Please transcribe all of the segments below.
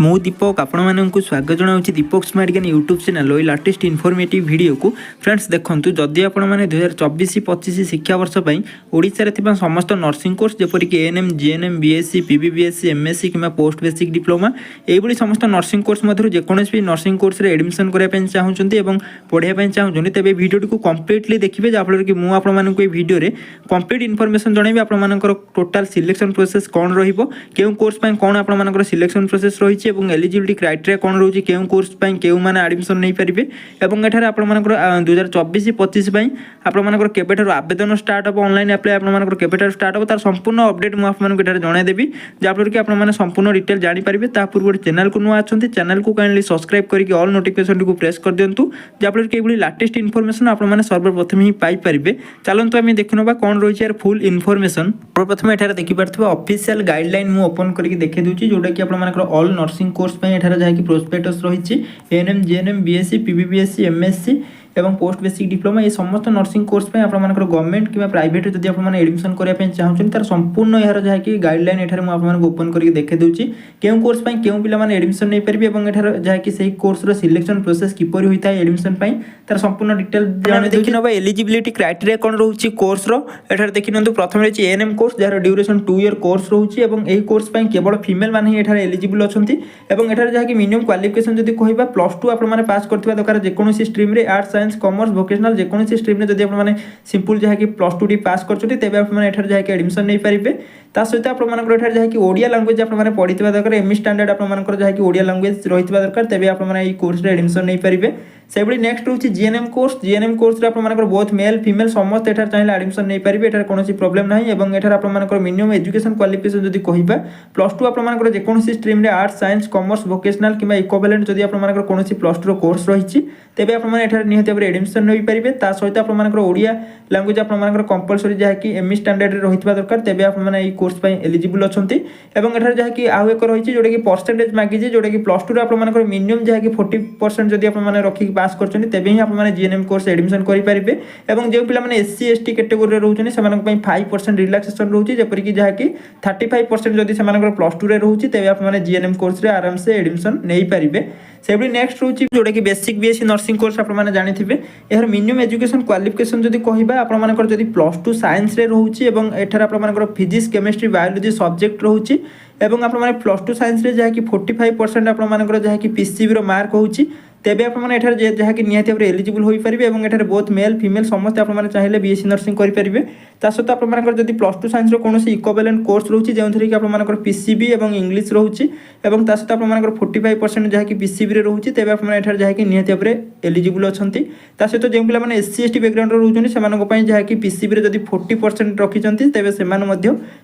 मु दीपक आपण मानक स्वागत जनाऊँ Deepak smart Gyan YouTube channel ओई लाटेस्ट इनफॉर्मेटिव वीडियो को फ्रेंड्स देखूँ जदि आपण मैंने 2024-25 शिक्षावर्ष ओडिशा रे समस्त नर्सिंग कोर्स जेपरिक ANM GNM BSc PBBSc MSc कि पोस्ट बेसिक डिप्लोमा यही समस्त नर्सिंग कोर्स मध्य जेकोसी भी नर्सिंग कोर्स रे एडमिशन करने चाहूँगी पढ़ाई चाहूँगी तेज भिडियो को कम्प्लीटली देखिए जहाँफल कि मुझे भिडियो कम्प्लीट इनफर्मेशन जनइबी आपर टोटाल सिलेक्शन प्रोसेस कौन रों कोर्स कौन आपर सिलेक्शन प्रोसेस रही एलिजिबिलिटी क्राइटेरिया कौन रोचे केउं कोर्स केउ माने एडमिशन नहीं पारिबे एवं एठार आपमनकर 2024-25 आपमनकर केबेठार आवेदन स्टार्ट हो ऑनलाइन अप्लाई आपमनकर केबेठार स्टार्ट हो तार संपूर्ण अपडेट मु आपमनकर एठार जणाई देबी जाफर कि आपमन संपूर्ण डिटेल जानि पारिबे ता पूर्व चैनल को नुआ अछंती चैनल को काइंडली सब्सक्राइब करके ऑल नोटिफिकेशन को प्रेस कर दियंतु जाफर कि एबुली लेटेस्ट इनफॉरमेशन आपमन सर्वप्रथम ही पाई पारिबे चलंतु आमे देखिनबा कोन रहिछ यार फुल इनफॉरमेशन सर्वप्रथम एठार देखि पारथबा ऑफिशियल गाइडलाइन मु ओपन करके देखि दोची जोटा कि आपमनकर ऑल नर्सिंग कोर्स एठार जहाँकि प्रोस्पेक्टस रही ANM GNM BSc PBBSc MSc एवं पोस्ट बेसिक डिप्लोमा ये समस्त नर्सिंग कोर्स पे आपमनकर गवर्नमेंट कि प्राइवेट जदि आपन एडमिशन करने चाहूँ तार संपूर्ण यार जहाँकि गाइडलाइन एठार मुझे ओपन करके देखी दूसरी केउं कोर्स केउं पिला माने एडमिशन नहीं पारिबे एवं एठार जहाँकि सही कोर्स रो सिलेक्शन प्रोसेस किपरि होता है एडमिशन तार संपूर्ण डिटेल जाने देखि नबा एलिजिबिलिटी क्राइटेरिया कोन रहउची कोर्स रो एठार देखि नंतु प्रथम रही एएनएम कोर्स जार ड्यूरेशन 2 ईयर कोर्स रहउची एवं एही कोर्स केवल फीमेल माने एठार एलिजिबल अछंती एवं एठार जहाँकि मिनिमम क्वालिफिकेशन जदि कहबा +2 आपन माने पास करथिबा दरकार जेकोसी स्ट्रीम रे आर्ट्स साइंस कॉमर्स वोकेशनल जेकोसी स्ट्रीम में जब आप सिंपल जहाँकि +2 टी पास करते तेज आप जहाँकि एडमिशन नहीं पारे ता सहित आपर जहाँकि ओडिया लैंग्वेज आप पढ़ी दरकार एमई स्टैंडर्ड आपर जहाँकि ओडिया लैंग्वेज रही दरकार तेज आप कोर्स एडमिशन नहीं पारे से भाई नेक्स्ट रोचे जीएनएम कोर्स आपर बहुत मेल फीमेल समस्त एठार चाहिए एडमिशन नहीं पारे एठार कौन प्रोब्लेम ना एठार आपर मिनिमम एजुकेशन क्वालिफिकेशन जब कहबा +2 आपर जेकोसी stream arts science commerce vocational कि इक्विवेलेंट जब आपर कौन +2 कोर्स रही तेज आप निहत एडमिशन नहीं पारे ता सहित आपर ओडिया लैंग्वेज आपर कंपलसरी जहाँकि एमई स्टैंडर्ड रही दरकार तेज आप कोर्स एलिजिबल अच्छा एठार जहाँकि आउ एक रही जोटा कि परसेंटेज मागिजे जोटा कि +2 आपर मिनिमम जहाँकि 40% जब आप रखिक पास करछन तेबे ही आप जीएनएम कोर्स एडमिशन करि पारिबे एवं जे पिला माने एससी एसटी कैटेगरी रे रहउछन सेमानक पई 5% रिलैक्सेशन रहउछि जेपरि कि जहाँकि 35% जदि सेमानकर +2 रे रहउछि तेबे आप जीएनएम कोर्स रे आराम से एडमिशन नै पारिबे सेबडी नेक्स्ट रहउछि जोटा कि बेसिक बीएससी नर्सिंग कोर्स आप माने जानिथिबे एहर मिनिमम एजुकेशन क्वालिफिकेशन जदि कहबा आप मानकर जदि +2 साइंस रे रहउछि एवं एठार आप मानकर फिजिक्स केमिस्ट्री बायोलॉजी सब्जेक्ट रहउछि एवं आप माने +2 साइंस रे जहाँकि 45% आप मानकर जहाँकि पीसीबी रो मार्क होउछि तेबे आपने एठार जहाँकि निहाती भाव एलिजिबल हो पारे और एठार बहुत मेल फीमेल समस्त आपने चाहिए बीएससी नर्सिंग करेंगे सहित आपर जब +2 साइंस कौन इक्विवेलेंट कोर्स रोचे जो कि आपर पीसीबी और इंग्लीश रोचे और सहित आपर 45% जहाँकि पीसीबी रे रोचे तेज आप जहाँकि निहाती भाव एलिजिबल अच्छा सहित जो पिला एससी एसटी बैकग्राउंड रोचे से जहाँकि पीसीबी जब 40% रखिंट तेज से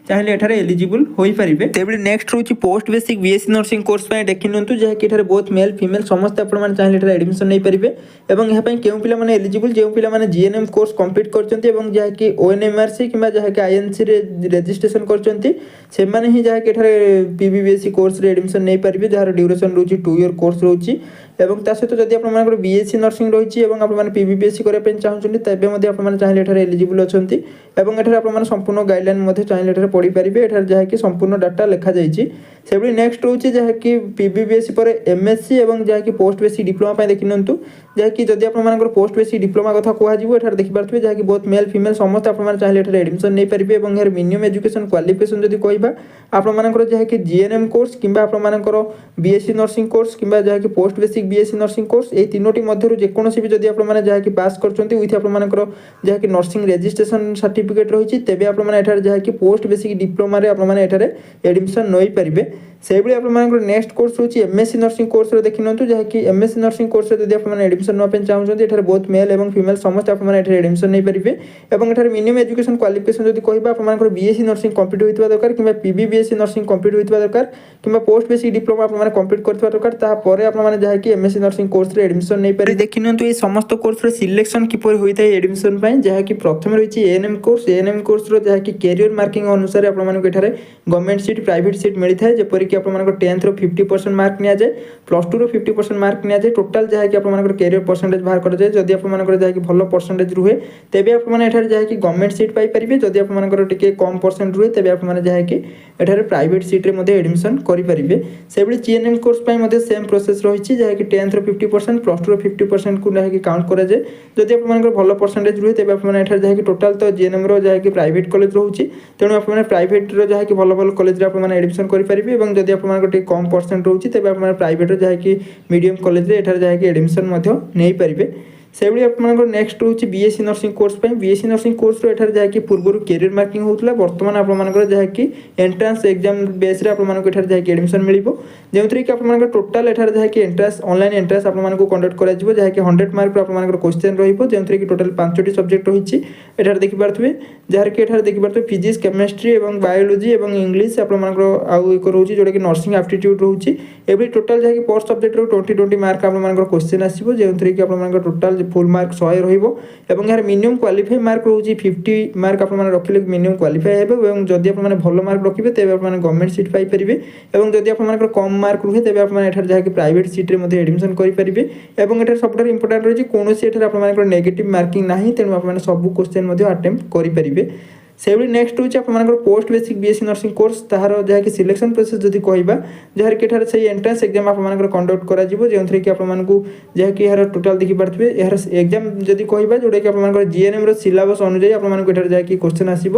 चाहिए एठार एलिजिबल हो पारे तेज नेक्स्ट रोचे post basic BSc nursing course देखी निंतु जहाँकि बहुत मेल फीमेल समस्त आप एडमिशन नहीं पारे और यहाँ केउं पिला माने एलिजिबल जो पिला माने जीएनएम कोर्स कंप्लीट करछन्ती एवं जहाँकि ओएनएमआरसी कि जहाँकि आईएनसी रे रजिस्ट्रेशन करछन्ती से माने ही जहाँकि एठारे पीबीबीएससी कोर्स रे एडमिशन नहीं पारिबे जार ड्यूरेशन रोची 2 ईयर कोर्स रोची एवं ता सहित जदि आपन बीएससी नर्सिंग रही एवं आपन पीबीबीएससी करबे चाहछन्ती तबे मध्ये आपन चाहिए एठारे एलिजिबल अछन्ती एवं एठारे आपन संपूर्ण गाइडलाइन मध्ये चाहिए एठारे पढी पारिबे एठारे जहाँकि संपूर्ण डाटा लिखा जाइछि सेबडी नेक्स्ट रोची जहाँकि पीबीबीएससी पर एमएससी एवं जहाँकि पोस्ट बेसिक डिप्लोमा देखी निंतु जहाँकि जदि आप पोस्ट बेसिक डिप्लोमा कथा कह देखिपे जहाँकि बहुत मेल फीमेल समस्त आप चाहिए एडमिशन नहीं पारे और यार मिनिमम एजुकेशन क्वालिफिकेशन जब कहबा आपर जहाँकि जीएनएम कोर्स कि आपर बीएससी नर्सिंग कोर्स कि जहाँकि post basic BSc nursing course ये तीनोटी मध्य जेकोसी भी जदि आप जहाँकि पास करछन्ती विथ आपर जहाँकि नर्सिंग रजिस्ट्रेशन सर्टिफिकेट रही तेज आप जहाँकि पोस्ट बेसिक डिप्लोमा एठारे एडमिशन नहीं पारे से भाई आप नेक्स्ट कोर्स होची एमएससी नर्सिंग कोर्स देखी निंतु जहाँकि एमएससी नर्सिंग कोर्स जब आप एडमिशन नापे चाहते एठारे बहुत मेल और फीमेल समस्त आप एडमिशन नहीं पारे और एठारे मिनिमम एजुकेशन क्वालिफिकेशन जब कहबा आप बीएससी नर्सिंग कंप्लीट होता दरकार कि पीबीबीएससी नर्सिंग कंप्लीट होता दरकार कि पोस्ट बेसिक डिप्लोमा आप कंप्लीट करथिबा दरकार तापर आप जहाँकि एमएससी नर्सिंग कोर्स रे एडमिशन नहीं पारे देखि निंतु ये समस्त कोर्स रे सिलेक्शन किपर होता है एडमिशन पई जहाँकि प्रथम रही एएनएम कोर्स रो जहाँकि कैरियर मार्किंग अनुसार आप एठारे गवर्नमेंट सीट प्राइवेट सीट मिलता है जेपरि ଯେପରିକି ଆପଣଙ୍କର 10th 50% ମାର୍କ ନିଆଯାଏ, +2 50% ମାର୍କ ନିଆଯାଏ। ଟୋଟାଲ୍ ଯାହାକି ଆପଣଙ୍କର କ୍ୟାରିୟର ପରସେଣ୍ଟେଜ୍ ବାହାର କରାଯାଏ। ଯଦି ଆପଣଙ୍କର ଯାହାକି ଭଲ ପରସେଣ୍ଟେଜ୍ ରୁହେ ତେବେ ଆପଣମାନେ ଏଠାରେ ଯାହାକି ଗଭର୍ଣ୍ଣମେଣ୍ଟ ସିଟ୍ ପାଇପାରିବେ। ଯଦି ଆପଣଙ୍କର ଟିକେ କମ୍ ପରସେଣ୍ଟ ରୁହେ ତେବେ ଆପଣମାନେ ଯାହାକି ଏଠାରେ ପ୍ରାଇଭେଟ୍ ସିଟ୍ରେ ମଧ୍ୟ ଏଡମିସନ୍ କରିପାରିବେ। ସେଭଳି ଜିଏନ୍ଏମ୍ କୋର୍ସ ପାଇଁ ମଧ୍ୟ ସେମ୍ ପ୍ରୋସେସ୍ ରହିଛି, ଯାହାକି 10th 50% +2 50%କୁ ଯାହାକି କାଉଣ୍ଟ କରାଯାଏ। ଯଦି ଆପଣଙ୍କର ଭଲ ପରସେଣ୍ଟେଜ୍ ରୁହେ ତେବେ ଆପଣମାନେ ଏଠାରେ ଯାହାକି ଟୋଟାଲ୍ ତ ଜିଏନ୍ଏମ୍ର ଯାହାକି ପ୍ରାଇଭେଟ୍ କଲେଜ ରହୁଛି, ତେଣୁ ଆପଣମାନେ ପ୍ରାଇଭେଟ୍ର ଯାହାକି ଭଲ ଭଲ କଲେଜରେ ଆପଣମାନେ ଏଡମିସନ୍ କରିପାରିବେ। ଏବଂ ଯଦି ଆପଣଙ୍କର ଟିକେ କମ୍ ପରସେଣ୍ଟ ରହୁଛି ତେବେ ଆପଣମାନେ ପ୍ରାଇଭେଟ୍ର ଯାହାକି ମିଡ଼ିୟମ୍ କଲେଜରେ ଏଠାରେ ଯାହାକି ଏଡମିସନ୍ ମଧ୍ୟ ନେଇପାରିବେ। ସେଭଳି ଆପଣଙ୍କର ନେକ୍ସଟ ହେଉଛି ବିଏସସି ନର୍ସିଂ କୋର୍ସ ପାଇଁ। ବିଏସସି ନର୍ସିଂ କୋର୍ସର ଏଠାରେ ଯାହାକି ପୂର୍ବରୁ କ୍ୟାରିୟର ମାର୍କିଂ ହେଉଥିଲା, ବର୍ତ୍ତମାନ ଆପଣଙ୍କର ଯାହାକି ଏଣ୍ଟ୍ରାନ୍ସ ଏକ୍ଜାମ ବେସ୍ରେ ଆପଣମାନଙ୍କୁ ଏଠାରେ ଯାହାକି ଏଡମିସନ୍ ମିଳିବ, ଯେଉଁଥିରେ କି ଆପଣଙ୍କର ଟୋଟାଲ୍ ଏଠାରେ ଯାହାକି ଏଣ୍ଟ୍ରାନ୍ସ ଅନଲାଇନ୍ ଏଣ୍ଟ୍ରାନ୍ସ ଆପଣମାନଙ୍କୁ କଣ୍ଡକ୍ଟ କରାଯିବ, ଯାହାକି 100 ମାର୍କର ଆପଣଙ୍କର କ୍ୱେଶ୍ଚନ୍ ରହିବ, ଯେଉଁଥିରେ କି ଟୋଟାଲ୍ 5ଟି ସବଜେକ୍ଟ ରହିଛି ଏଠାରେ ଦେଖିପାରୁଥିବେ, ଯାହାର କି ଏଠାରେ ଦେଖିପାରୁଥିବେ ଫିଜିକ୍ସ, କେମିଷ୍ଟ୍ରି ଏବଂ ବାୟୋଲୋଜି ଏବଂ ଇଂଲିଶ ଆପଣଙ୍କର ଆଉ ଏକ ରହୁଛି ଯେଉଁଟାକି ନର୍ସିଂ ଆପ୍ଟିଟ୍ୟୁଡ୍ ରହୁଛି। ଏଭଳି ଟୋଟାଲ୍ ଯାହାକି ପର୍ ସବଜେକ୍ଟରୁ 20 ମାର୍କ ଆପଣଙ୍କର କ୍ୱେଶ୍ଚନ୍ ଆସିବ, ଯେଉଁଥିରେ କି ଆପଣଙ୍କର ଟୋଟାଲ୍ ଫୁଲ୍ ମାର୍କ 100 ରହିବ ଏବଂ ଏହାର ମିନିମମ୍ କ୍ୱାଲିଫାଇ ମାର୍କ ରହୁଛି 50 ମାର୍କ ଆପଣମାନେ ରଖିଲେ ମିନିମମ୍ କ୍ୱାଲିଫାଇ ହେବେ। ଏବଂ ଯଦି ଆପଣମାନେ ଭଲ ମାର୍କ ରଖିବେ ତେବେ ଆପଣମାନେ ଗଭର୍ଣ୍ଣମେଣ୍ଟ ସିଟ୍ ପାଇପାରିବେ। ଏବଂ ଯଦି ଆପଣମାନଙ୍କର କମ୍ ମାର୍କ ରୁହେ ତେବେ ଆପଣମାନେ ଏଠାରେ ଯାହାକି ପ୍ରାଇଭେଟ୍ ସିଟ୍ରେ ମଧ୍ୟ ଏଡମିସନ୍ କରିପାରିବେ। ଏବଂ ଏଠାରେ ସବୁଠାରୁ ଇମ୍ପୋର୍ଟାଣ୍ଟ ରହିଛି କୌଣସି ଏଠାରେ ଆପଣମାନଙ୍କର ନେଗେଟିଭ୍ ମାର୍କିଂ ନାହିଁ, ତେଣୁ ଆପଣମାନେ ସବୁ କ୍ୱେଶ୍ଚନ୍ ମଧ୍ୟ ଆଟେମ୍ପ୍ଟ କରିପାରିବେ। ସେଭଳି ନେକ୍ସଟ ହେଉଛି ଆପଣଙ୍କର post basic BSc nursing course, ତାହାର ଯାହାକି ସିଲେକ୍ସନ୍ ପ୍ରୋସେସ୍ ଯଦି କହିବା, ଯାହାର କି ଏଠାରେ ସେଇ ଏଣ୍ଟ୍ରାନ୍ସ ଏକ୍ଜାମ୍ ଆପଣମାନଙ୍କର କଣ୍ଡକ୍ଟ କରାଯିବ, ଯେଉଁଥିରେ କି ଆପଣମାନଙ୍କୁ ଯାହାକି ଏହାର ଟୋଟାଲ୍ ଦେଖିପାରୁଥିବେ ଏହାର ଏକ୍ଜାମ୍ ଯଦି କହିବା ଯେଉଁଟାକି ଆପଣଙ୍କର ଜିଏନ୍ଏମ୍ର ସିଲାବସ୍ ଅନୁଯାୟୀ ଆପଣମାନଙ୍କୁ ଏଠାରେ ଯାହାକି କ୍ୱେଶ୍ଚନ୍ ଆସିବ।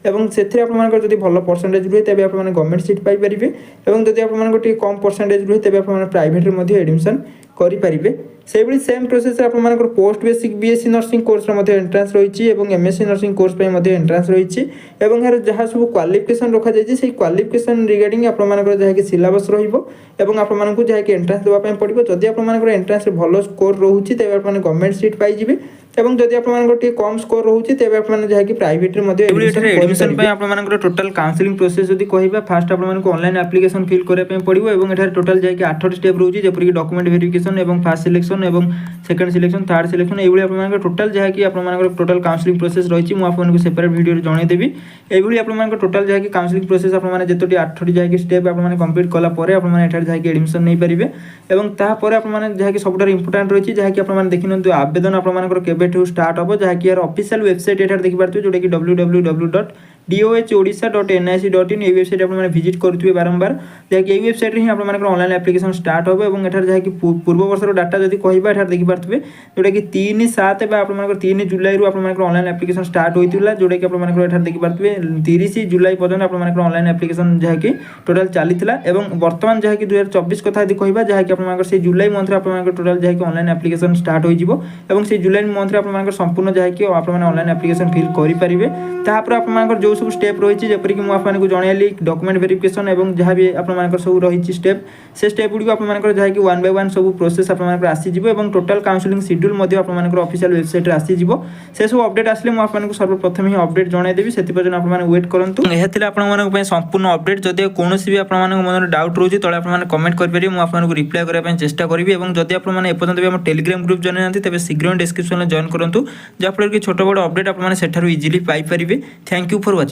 ଏବଂ ସେଥିରେ ଆପଣଙ୍କର ଯଦି ଭଲ ପରସେଣ୍ଟେଜ୍ ରୁହେ ତେବେ ଆପଣମାନେ ଗଭର୍ଣ୍ଣମେଣ୍ଟ ସିଟ୍ ପାଇପାରିବେ। ଏବଂ ଯଦି ଆପଣଙ୍କର ଟିକେ କମ୍ ପରସେଣ୍ଟେଜ୍ ରୁହେ ତେବେ ଆପଣମାନେ ପ୍ରାଇଭେଟ୍ରେ ମଧ୍ୟ ଏଡମିସନ୍ କରିପାରିବେ। ସେହିଭଳି ସେମ୍ ପ୍ରୋସେସ୍ରେ ଆପଣମାନଙ୍କର ପୋଷ୍ଟ ବେସିକ୍ ବିଏସସି ନର୍ସିଂ କୋର୍ସର ମଧ୍ୟ ଏଣ୍ଟ୍ରାନ୍ସ ରହିଛି ଏବଂ ଏମଏସସି ନର୍ସିଂ କୋର୍ସ ପାଇଁ ମଧ୍ୟ ଏଣ୍ଟ୍ରାନ୍ସ ରହିଛି। ଏବଂ ଏହାର ଯାହା ସବୁ କ୍ୱାଲିଫିକେସନ୍ ରଖାଯାଇଛି ସେହି କ୍ୱାଲିଫିକେସନ୍ ରିଗାର୍ଡ଼ିଂ ଆପଣମାନଙ୍କର ଯାହାକି ସିଲାବସ୍ ରହିବ ଏବଂ ଆପଣମାନଙ୍କୁ ଯାହାକି ଏଣ୍ଟ୍ରାନ୍ସ ଦେବା ପାଇଁ ପଡ଼ିବ। ଯଦି ଆପଣମାନଙ୍କର ଏଣ୍ଟ୍ରାନ୍ସରେ ଭଲ ସ୍କୋର ରହୁଛି ତେବେ ଆପଣମାନେ ଗଭର୍ଣ୍ଣମେଣ୍ଟ ସିଟ୍ ପାଇଯିବେ ଏବଂ ଯଦି ଆପଣମାନଙ୍କର ଟିକେ କମ୍ ସ୍କୋର ରହୁଛି ତେବେ ଆପଣମାନେ ଯାହାକି ପ୍ରାଇଭେଟ୍ରେ ମଧ୍ୟ ଏଡମିସନ୍ ପାଇଁ ଆପଣମାନଙ୍କର ଟୋଟାଲ୍ କାଉନସିଲିଂ ପ୍ରୋସେସ୍ ଯଦି କହିବା, ଫାର୍ଷ୍ଟ ଆପଣମାନଙ୍କୁ ଅନଲାଇନ୍ ଆପ୍ଲିକେସନ୍ ଫିଲ୍ କରିବା ପାଇଁ ପଡ଼ିବ ଏବଂ ଏଠାରେ ଟୋଟାଲ୍ ଯାଇକି 8ଟି ଷ୍ଟେପ୍ ରହୁଛି, ଯେପରିକି ଡକ୍ୟୁମେଣ୍ଟ ଭେରିଫିକେସନ୍ ଏବଂ ଫାର୍ଷ୍ଟ ସିଲେକ୍ସନ୍ ଏବଂ ସେକେଣ୍ଡ ସିଲେକ୍ସନ୍, ଥାର୍ଡ଼ ସିଲେକ୍ସନ୍, এইଭଳି ଆପଣମାନଙ୍କର ଟୋଟାଲ୍ ଯାହାକି ଆପଣମାନଙ୍କର ଟୋଟାଲ୍ କାଉନସିଲିଂ ପ୍ରୋସେସ୍ ରହିଛି, ମୁଁ ଆପଣଙ୍କୁ ସେପାରେଟ୍ ଭିଡ଼ିଓରେ ଜଣାଇଦେବି। এইଭଳି ଆପଣମାନଙ୍କର ଟୋଟାଲ୍ ଯାହାକି କାଉନସିଲିଂ ପ୍ରୋସେସ୍ ଆପଣମାନେ ଯେତୋଟି 8ଟି ଯାହାକି ଷ୍ଟେପ୍ ଆପଣମାନେ କମ୍ପ୍ଲିଟ୍ କଲା ପରେ ଆପଣମାନେ ଏଠାରେ ଯାହାକି ଏଡମିସନ୍ ନେଇପାରିବେ। ଏବଂ ତାପରେ ଆପଣମାନେ ଯାହାକି ସବୁଠାରୁ ଇମ୍ପୋର୍ଟାଣ୍ଟ ରହିଛି, ଯାହାକି ଆପଣମାନେ ଦେଖିନିଅନ୍ତୁ ଆବେଦନ ଆପଣମାନଙ୍କର କେବେଠୁ ଷ୍ଟାର୍ଟ ହେବ, ଯାହାକି ଏହାର ଅଫିସିଆଲ୍ ୱେବସାଇଟ୍ ଏଠାରେ ଦେଖିପାରୁଥିବେ, ଯେଉଁଟାକି www.dohodisha.nic.in। এই ওয়েবসাইট আপনারা ভিজিট করুথিবে বারম্বার, যাকি এই ওয়েবসাইটে ହିଁ ଆପଣମାନଙ୍କର ଅନଲାଇନ୍ ଆପ୍ଲିକେସନ୍ ଷ୍ଟାର୍ଟ ହେବ। ଏବଂ ଏଠାରେ ଯାହାକି ପୂର୍ବ ବର୍ଷର ଡାଟା ଯଦି କହିବା ଏଠାରେ ଦେଖିପାରୁଥିବେ, ଯେଉଁଟାକି 3/7 ବା ଆପଣମାନଙ୍କର 3 ଜୁଲାଇରୁ ଆପଣମାନଙ୍କର ଅନଲାଇନ୍ ଆପ୍ଲିକେସନ୍ ଷ୍ଟାର୍ଟ ହୋଇଥିଲା, ଯେଉଁଟାକି ଆପଣମାନଙ୍କର ଏଠାରେ ଦେଖିପାରୁଥିବେ 30 ଜୁଲାଇ ପର୍ଯ୍ୟନ୍ତ ଆପଣମାନଙ୍କର ଅନଲାଇନ୍ ଆପ୍ଲିକେସନ୍ ଯାହାକି ଟୋଟାଲ୍ ଚାଲିଥିଲା। ଏବଂ ବର୍ତ୍ତମାନ ଯାହାକି 2024 କଥା ଯଦି କହିବା, ଯାହାକି ଆପଣମାନଙ୍କର ସେଇ ଜୁଲାଇ ମନ୍ଥରେ ଆପଣମାନଙ୍କର ଟୋଟାଲ୍ ଯାହାକି ଅନଲାଇନ୍ ଆପ୍ଲିକେସନ୍ ଷ୍ଟାର୍ଟ ହୋଇଯିବ ଏବଂ ସେଇ ଜୁଲାଇ ମନ୍ଥରେ ଆପଣମାନଙ୍କର ସମ୍ପୂର୍ଣ୍ଣ ଯାହାକି ଆପଣମାନେ ଅନଲାଇନ୍ ଆପ୍ଲିକେସନ୍ ଫିଲ୍ କରିପାରିବେ। ତାପରେ ଆପଣମାନଙ୍କର ଯେଉଁ ସବୁ ଷ୍ଟେପ୍ ରହିଛି, ଯେପରିକି ମୁଁ ଆପଣଙ୍କୁ ଜଣାଇଲି ଡକ୍ୟୁମେଣ୍ଟ ଭେରିଫିକେସନ୍ ଏବଂ ଯାହା ବି ଆପଣମାନଙ୍କର ସବୁ ରହିଛି ଷ୍ଟେପ୍, ସେ ଷ୍ଟେପ୍ ଗୁଡ଼ିକ ଆପଣମାନଙ୍କର ଯାହାକି 1 by 1 ସବୁ ପ୍ରୋସେସ୍ ଆପଣମାନଙ୍କର ଆସିଯିବ ଏବଂ ଟୋଟାଲ୍ କାଉନସିଲିଂ ସିଡ୍ୟୁଲ୍ ମଧ୍ୟ ଆପଣମାନଙ୍କର ଅଫିସିଆଲ୍ ୱେବସାଇଟ୍ରେ ଆସିଯିବ। ସେସବୁ ଅପଡ଼େଟ୍ ଆସିଲେ ମୁଁ ଆପଣଙ୍କୁ ସର୍ବପ୍ରଥମେ ହିଁ ଅପଡ଼େଟ୍ ଜଣାଇଦେବି, ସେଥିପର୍ଯ୍ୟନ୍ତ ଆପଣମାନେ ୱେଟ୍ କରନ୍ତୁ। ଏହା ଥିଲା ଆପଣମାନଙ୍କ ପାଇଁ ସମ୍ପୂର୍ଣ୍ଣ ଅପଡ଼େଟ୍। ଯଦି କୌଣସି ବି ଆପଣମାନଙ୍କ ମନରେ ଡାଉଟ୍ ରହୁଛି ତଳେ ଆପଣମାନେ କମେଣ୍ଟ କରିପାରିବେ, ମୁଁ ଆପଣଙ୍କୁ ରିପ୍ଲାଏ କରିବା ପାଇଁ ଚେଷ୍ଟା କରିବି। ଏବଂ ଯଦି ଆପଣମାନେ ଏପର୍ଯ୍ୟନ୍ତ ବି ଆମ ଟେଲିଗ୍ରାମ ଗ୍ରୁପ୍ ଜଏନ୍ ହେଇନାହାନ୍ତି ତେବେ ଶୀଘ୍ର ଡିସ୍କ୍ରିପ୍ସନ୍ରେ ଜଏନ୍ କରନ୍ତୁ, ଯାହାଫଳରେ କି ଛୋଟ ବଡ଼ ଅପଡ଼େଟ୍ ଆପଣମାନେ ସେଠାରୁ ଇଜିଲି ପାଇପାରିବେ। Thank you for watching.